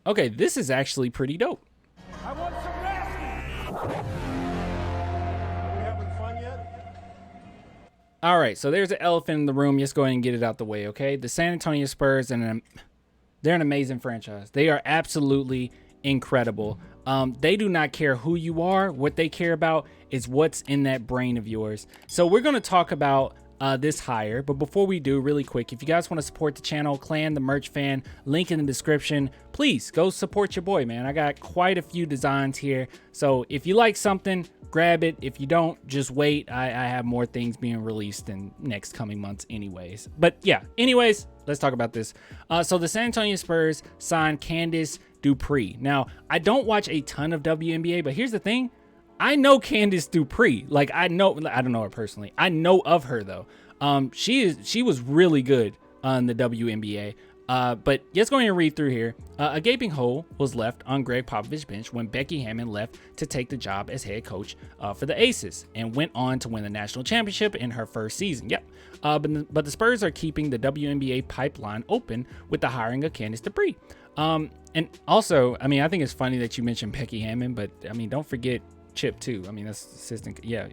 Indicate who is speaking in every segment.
Speaker 1: Okay, this is actually pretty dope.
Speaker 2: I want some nasty. Are we having fun yet?
Speaker 1: All right, so there's an elephant in the room. Just go ahead and get it out the way, okay? The San Antonio Spurs, they're an amazing franchise. They are absolutely incredible. They do not care who you are. What they care about is what's in that brain of yours. So we're going to talk about this hire, but before we do, really quick, if you guys want to support the channel, Clan the Merch Fan, link in the description, please go support your boy, man. I got quite a few designs here, so if you like something, grab it. If you don't, just wait. I have more things being released in next coming months anyways. But yeah, anyways, let's talk about this. So the San Antonio Spurs signed Candice Dupree. Now, I don't watch a ton of WNBA, but here's the thing. I know Candice Dupree. Like, I don't know her personally. I know of her though. She was really good on the WNBA. But let's go ahead and read through here. A gaping hole was left on Greg Popovich's bench when Becky Hammon left to take the job as head coach for the Aces and went on to win the national championship in her first season. Yep. But the Spurs are keeping the WNBA pipeline open with the hiring of Candice Dupree. And also, I mean, I think it's funny that you mentioned Becky Hammon, but I mean, don't forget Chip too. I mean, that's assistant. Yeah.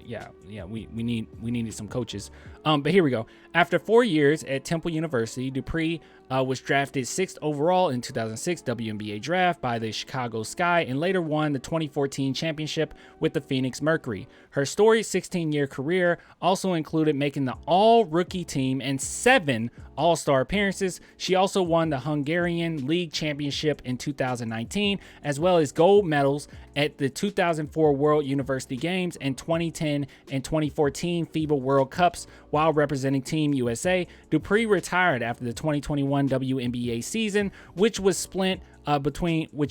Speaker 1: We needed some coaches. But here we go. After 4 years at Temple University, Dupree was drafted 6th overall in 2006 WNBA draft by the Chicago Sky and later won the 2014 championship with the Phoenix Mercury. Her storied 16-year career also included making the all-rookie team and 7 All-Star appearances. She also won the Hungarian League Championship in 2019, as well as gold medals at the 2004 World University Games and 2010 and 2014 FIBA World Cups while representing Team USA. Dupree retired after the 2021 WNBA season, which was split between the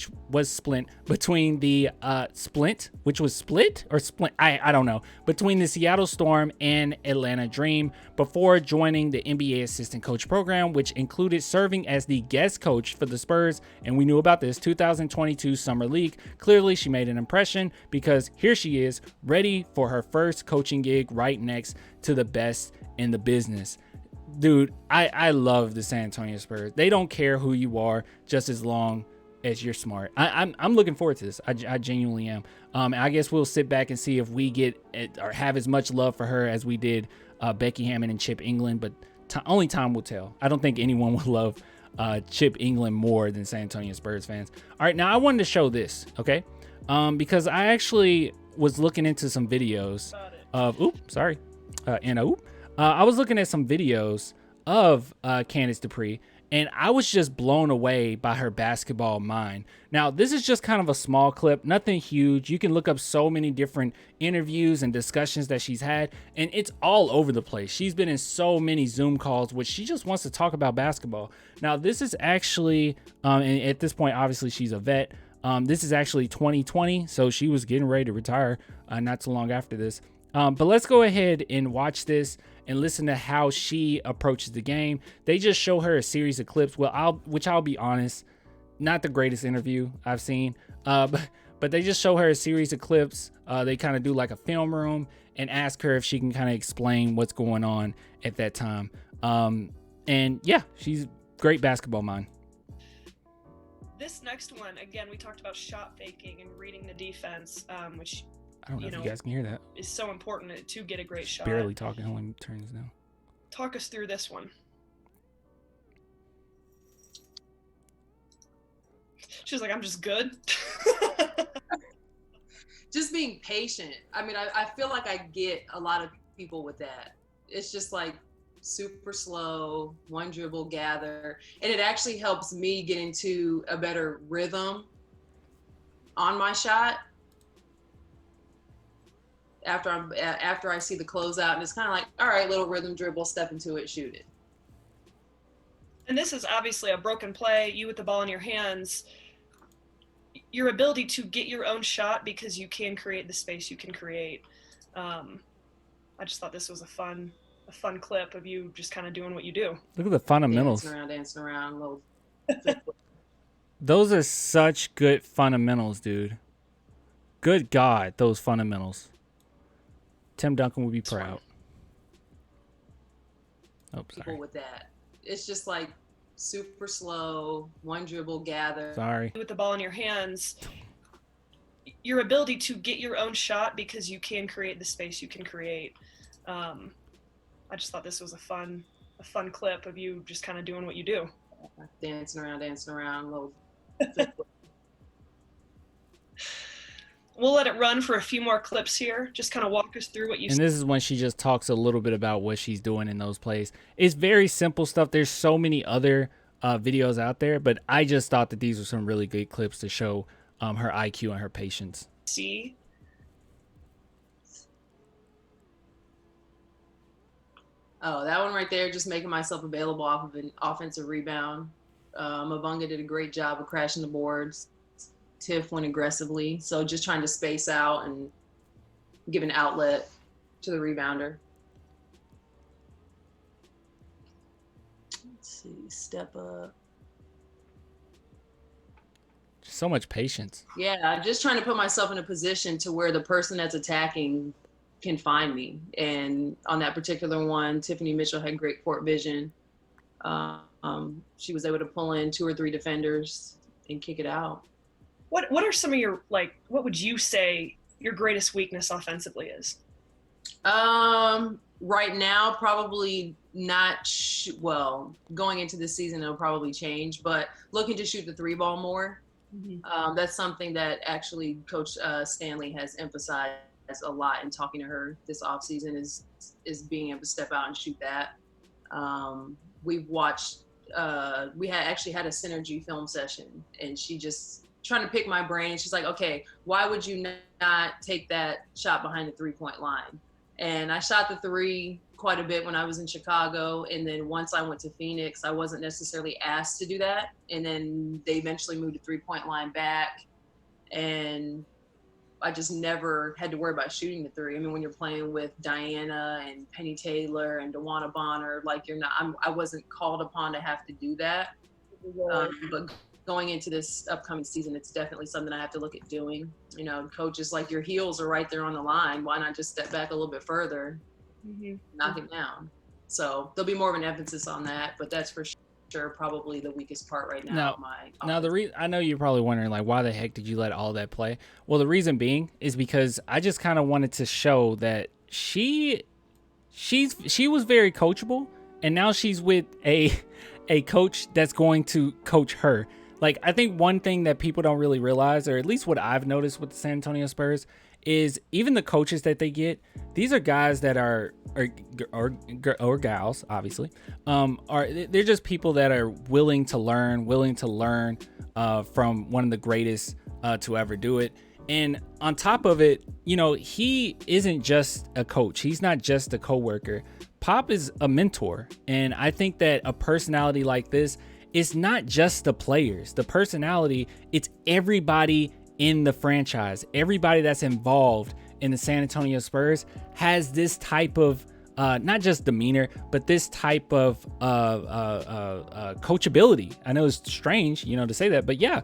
Speaker 1: Seattle Storm and Atlanta Dream before joining the NBA assistant coach program, which included serving as the guest coach for the Spurs. And we knew about this 2022 Summer League. Clearly, she made an impression because here she is, ready for her first coaching gig right next to the best in the business. Dude, I love the San Antonio Spurs. They don't care who you are, just as long as you're smart. I'm looking forward to this. I genuinely am. I guess we'll sit back and see if we get or have as much love for her as we did Becky Hammon and Chip England, but only time will tell. I don't think anyone will love Chip England more than San Antonio Spurs fans. All right, now I wanted to show this, okay? Because I actually was looking into some videos of, I was looking at some videos of Candice Dupree, and I was just blown away by her basketball mind. Now, this is just kind of a small clip, nothing huge. You can look up so many different interviews and discussions that she's had, and it's all over the place. She's been in so many Zoom calls, which she just wants to talk about basketball. Now, this is actually, and at this point, obviously, she's a vet. This is actually 2020, so she was getting ready to retire not too long after this. But let's go ahead and watch this and listen to how she approaches the game. They just show her a series of clips. Which I'll be honest, not the greatest interview I've seen. But they just show her a series of clips. They kind of do like a film room and ask her if she can kind of explain what's going on at that time. And yeah, she's great basketball mind.
Speaker 3: This next one, again, we talked about shot faking and reading the defense, which
Speaker 1: I don't know if you guys can hear that.
Speaker 3: Is so important to get a great shot.
Speaker 1: Barely talking. Let me turn this down.
Speaker 3: Talk us through this one. She's like, I'm just good.
Speaker 4: Just being patient. I mean, I feel like I get a lot of people with that. It's just like super slow, one dribble, gather. And it actually helps me get into a better rhythm on my shot. After I see the closeout, and it's kind of like, all right, little rhythm dribble, step into it, shoot it.
Speaker 3: And this is obviously a broken play, you with the ball in your hands, your ability to get your own shot because you can create the space you can create. I just thought this was a fun clip of you just kind of doing what you do.
Speaker 1: Look at the fundamentals.
Speaker 4: Dancing around. Little...
Speaker 1: Those are such good fundamentals, dude. Good God, those fundamentals. Tim Duncan would be proud. Oh, sorry.
Speaker 4: People with that. It's just like super slow, one dribble gather.
Speaker 1: Sorry.
Speaker 3: With the ball in your hands, your ability to get your own shot because you can create the space you can create. I just thought this was a fun clip of you just kind of doing what you do.
Speaker 4: Dancing around, little.
Speaker 3: We'll let it run for a few more clips here. Just kind of walk us through what you.
Speaker 1: And this is when she just talks a little bit about what she's doing in those plays. It's very simple stuff. There's so many other videos out there, but I just thought that these were some really good clips to show her IQ and her patience.
Speaker 3: See.
Speaker 4: Oh, that one right there, just making myself available off of an offensive rebound. Mabunga did a great job of crashing the boards. Tiff went aggressively, so just trying to space out and give an outlet to the rebounder. Let's see, step up.
Speaker 1: So much patience.
Speaker 4: Yeah, just trying to put myself in a position to where the person that's attacking can find me. And on that particular one, Tiffany Mitchell had great court vision. She was able to pull in 2 or 3 defenders and kick it out.
Speaker 3: What are some of your, like, what would you say your greatest weakness offensively is?
Speaker 4: Right now, probably not, well, going into this season, it'll probably change, but looking to shoot the 3-ball more. Mm-hmm. That's something that actually Coach Stanley has emphasized a lot in talking to her this offseason is being able to step out and shoot that. We've watched, we actually had a synergy film session, and she just trying to pick my brain. She's like, okay, why would you not take that shot behind the 3-point line? And I shot the 3 quite a bit when I was in Chicago. And then once I went to Phoenix, I wasn't necessarily asked to do that. And then they eventually moved the 3-point line back. And I just never had to worry about shooting the 3. I mean, when you're playing with Diana and Penny Taylor and DeWanna Bonner, like I wasn't called upon to have to do that. But going into this upcoming season, it's definitely something I have to look at doing. You know, coaches, like, your heels are right there on the line. Why not just step back a little bit further, knock it down? So there'll be more of an emphasis on that, but that's for sure probably the weakest part right now.
Speaker 1: Now the reason, I know you're probably wondering, like, why the heck did you let all that play? Well, the reason being is because I just kind of wanted to show that she was very coachable, and now she's with a coach that's going to coach her. Like, I think one thing that people don't really realize, or at least what I've noticed with the San Antonio Spurs, is even the coaches that they get, these are guys that are gals, obviously, they're just people that are willing to learn from one of the greatest to ever do it. And on top of it, you know, he isn't just a coach. He's not just a coworker. Pop is a mentor. And I think that a personality like this, it's not just the players, the personality, it's everybody in the franchise. Everybody that's involved in the San Antonio Spurs has this type of not just demeanor, but this type of coachability. I know it's strange, you know, to say that, but yeah,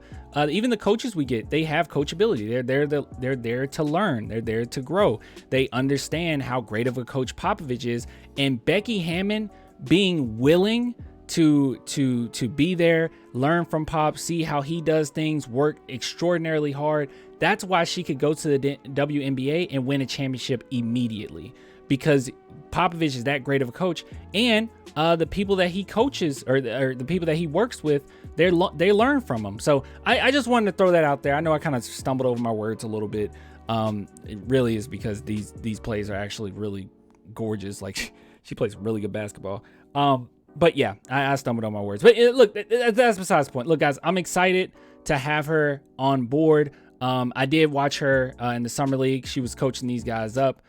Speaker 1: even the coaches we get, they have coachability. They're there to learn. They're there to grow. They understand how great of a coach Popovich is, and Becky Hammon being willing to be there, learn from Pop, see how he does things, work extraordinarily hard. That's why she could go to the WNBA and win a championship immediately, because Popovich is that great of a coach. And the people that he coaches, or the people that he works with, they learn from him. So I just wanted to throw that out there. I know I kind of stumbled over my words a little bit. It really is because these plays are actually really gorgeous. Like, she plays really good basketball. But yeah, I stumbled on my words. But look, that's besides the point. Look, guys, I'm excited to have her on board. I did watch her in the summer league. She was coaching these guys up.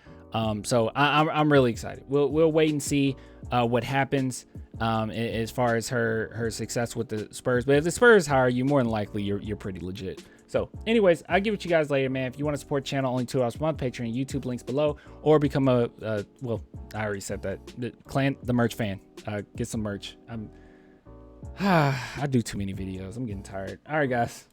Speaker 1: So I'm really excited. We'll wait and see what happens as far as her success with the Spurs. But if the Spurs hire you, more than likely you're pretty legit. So anyways, I'll give it to you guys later, man. If you want to support the channel, only $2 per month, Patreon, YouTube, links below, or become well, I already said that, the merch fan. Get some merch. I do too many videos. I'm getting tired. All right, guys.